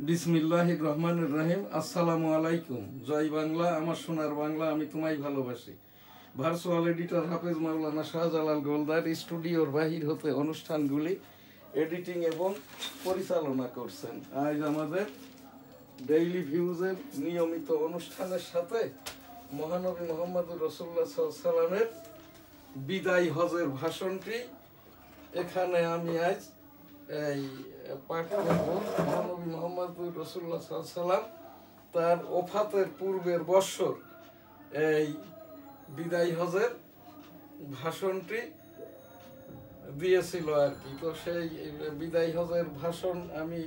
বিসমিল্লাহির রহমানির রহিম। আসসালামু আলাইকুম। জয় বাংলা, আমার সোনার বাংলা, আমি তোমায় ভালোবাসি। ভার্চুয়াল এডিটর হাফেজ মাওলানা শাহজালাল গোলদার স্টুডিওর বাহির হতে অনুষ্ঠানগুলি এডিটিং এবং পরিচালনা করছেন। আজ আমাদের ডেইলি ভিউজের নিয়মিত অনুষ্ঠানের সাথে মহানবী মোহাম্মদুর রাসূলুল্লাহ সাল্লাল্লাহু আলাইহি ওয়াসাল্লামের বিদায় হজের ভাষণটি এখানে আমি আজ এই পাঠ করব। মহানবী মোহাম্মদুর রাসূলুল্লাহ সাল্লাল্লাহু আলাইহি ওয়াসাল্লাম তার ওফাতের পূর্বের বৎসর এই বিদায় হজের ভাষণটি দিয়েছিল আর কি। তো সেই বিদায় হজের ভাষণ আমি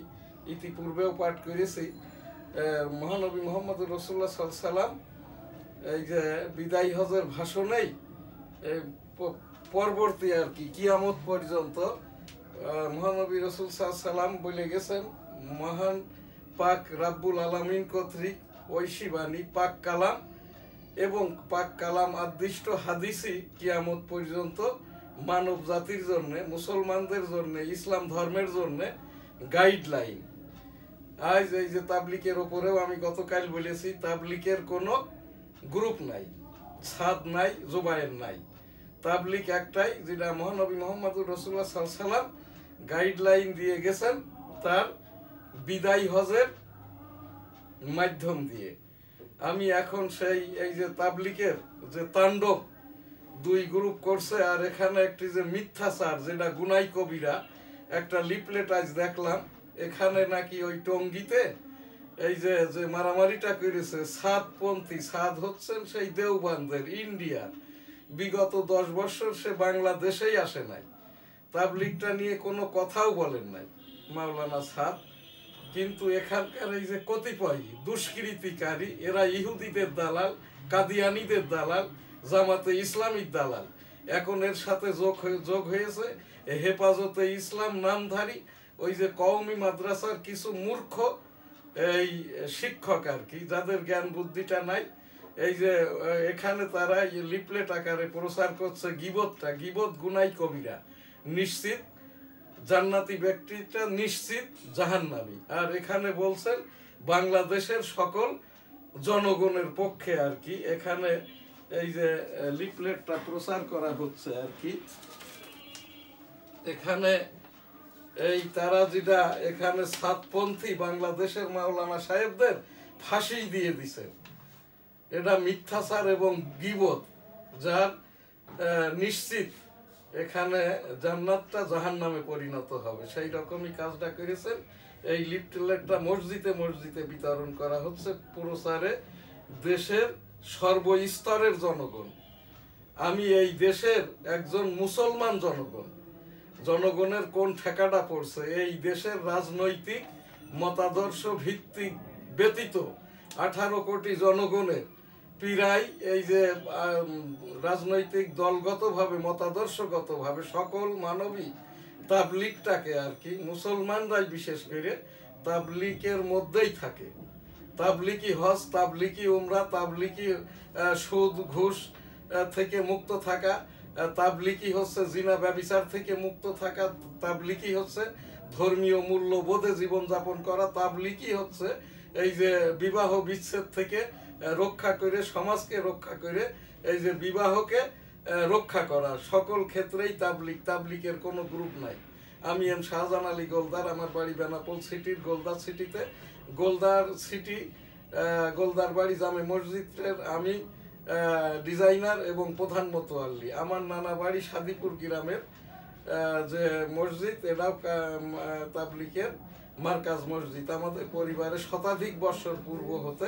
ইতিপূর্বেও পাঠ করেছি। মহানবী মোহাম্মদুর রাসূলুল্লাহ সাল্লাল্লাহু আলাইহি ওয়াসাল্লাম এই যে বিদায় হজের ভাষণেই পরবর্তী আর কি কিয়ামত পর্যন্ত মহানবী রাসূল সাল্লাল্লাহু আলাইহি ওয়াসাল্লাম বলে গেছেন, মহান পাক রাব্বুল আলামিন কর্তৃক ঐশী বাণী পাক কালাম এবং পাক কালাম আদিষ্ট হাদিসি কিয়ামত পর্যন্ত মানব জাতির জন্য, মুসলমানদের জন্য, ইসলাম ধর্মের জন্য গাইডলাইন। আজ এই যে তাবলিকের ওপরেও আমি গতকাল বলেছি, তাবলিকের কোনো গ্রুপ নাই, ছাদ নাই, জোবায়ের নাই। তাবলিক একটাই, যেটা মহানবী মোহাম্মদুর রাসূলুল্লাহ সাল্লাল্লাহু আলাইহি ওয়াসাল্লাম গাইডলাইন দিয়ে গেছেন তার বিদায় হজের মাধ্যম দিয়ে। আমি এখন সেই এই যে তাবলিকের যে তাণ্ডব দুই গ্রুপ করছে, আর এখানে একটি যে মিথ্যাচার যেটা গুনাই কবিরা একটা লিফলেট আজ দেখলাম, এখানে নাকি ওই টঙ্গীতে এই যে যে মারামারিটা করেছে সাদপন্থী, সাদ হচ্ছেন সেই দেওবন্দের ইন্ডিয়ার, বিগত 10 বছর সে বাংলাদেশেই আসে নাই, তাবলিগটা নিয়ে কোনো কথাও বলেন নাই মাওলানা সাদ। কিন্তু এখানকার এই যে কতিপয় দুষ্কৃতিকারী, এরা ইহুদিদের দালাল, কাদিয়ানীদের দালাল, জামাতে ইসলামীর দালাল, এখন এর সাথে যোগ হয়েছে হেফাজতে ইসলাম নামধারী ওই যে কওমি মাদ্রাসার কিছু মূর্খ এই শিক্ষক আর কি, যাদের জ্ঞান বুদ্ধিটা নাই। এই যে এখানে তারা লিফলেট আকারে প্রচার করছে গীবতটা, গীবত গুনাই কবিরা, নিশ্চিত জান্নাতি ব্যক্তিটা নিশ্চিত জাহান্নামী। আর এখানে বলছেন বাংলাদেশের সকল জনগণের পক্ষে আর কি, এখানে এই যে লিফলেটটা প্রচার করা হচ্ছে আর কি। এখানে এই তারা যেটা এখানে সাতপন্থী বাংলাদেশের মাওলানা সাহেবদের ফাঁসি দিয়ে দিছে, এটা মিথ্যাচার এবং গীবত, যার নিশ্চিত এখানে জান্নাতটা জাহান্নামে পরিণত হবে, সেই রকমই কাজটা করেছেন। এই লিফলেটটা মসজিদে মসজিদে বিতরণ করা হচ্ছে প্রচারে দেশের সর্বস্তরের জনগণ। আমি এই দেশের একজন মুসলমান জনগণের কোন ঠেকাটা পড়ছে, এই দেশের রাজনৈতিক মতাদর্শ ভিত্তিক ব্যতীত 18 কোটি জনগণের প্রায় এই যে রাজনৈতিক দলগতভাবে মতাদর্শগতভাবে সকল মানবী তাবলিগটাকে আর কি, মুসলমানরাই বিশেষ করে তাবলিগের মধ্যেই থাকে। তাবলিগি হজ, তাবলিগি উমরা, তাবলিগি সুদ ঘুষ থেকে মুক্ত থাকা, তাবলিগি হচ্ছে জিনা ব্যভিচার থেকে মুক্ত থাকা, তাবলিগি হচ্ছে ধর্মীয় মূল্যবোধে জীবনযাপন করা, তাবলিগি হচ্ছে এই যে বিবাহ বিচ্ছেদ থেকে রক্ষা করে, সমাজকে রক্ষা করে এই যে বিবাহকে রক্ষা করা, সকল ক্ষেত্রেই তাবলিগ। তাবলিগের কোনো গ্রুপ নাই। আমি এম শাহজাহান আলী গোলদার, আমার বাড়ি বেনাপোল সিটির গোলদার সিটিতে, গোলদার বাড়ি জামে মসজিদের আমি ডিজাইনার এবং প্রধান মোতোয়াল্লি। আমার নানা বাড়ি সাদিপুর গ্রামের যে মসজিদ, এটাও তাবলিগের মার্কাজ মসজিদ। আমাদের পরিবারে শতাধিক বছর পূর্ব হতে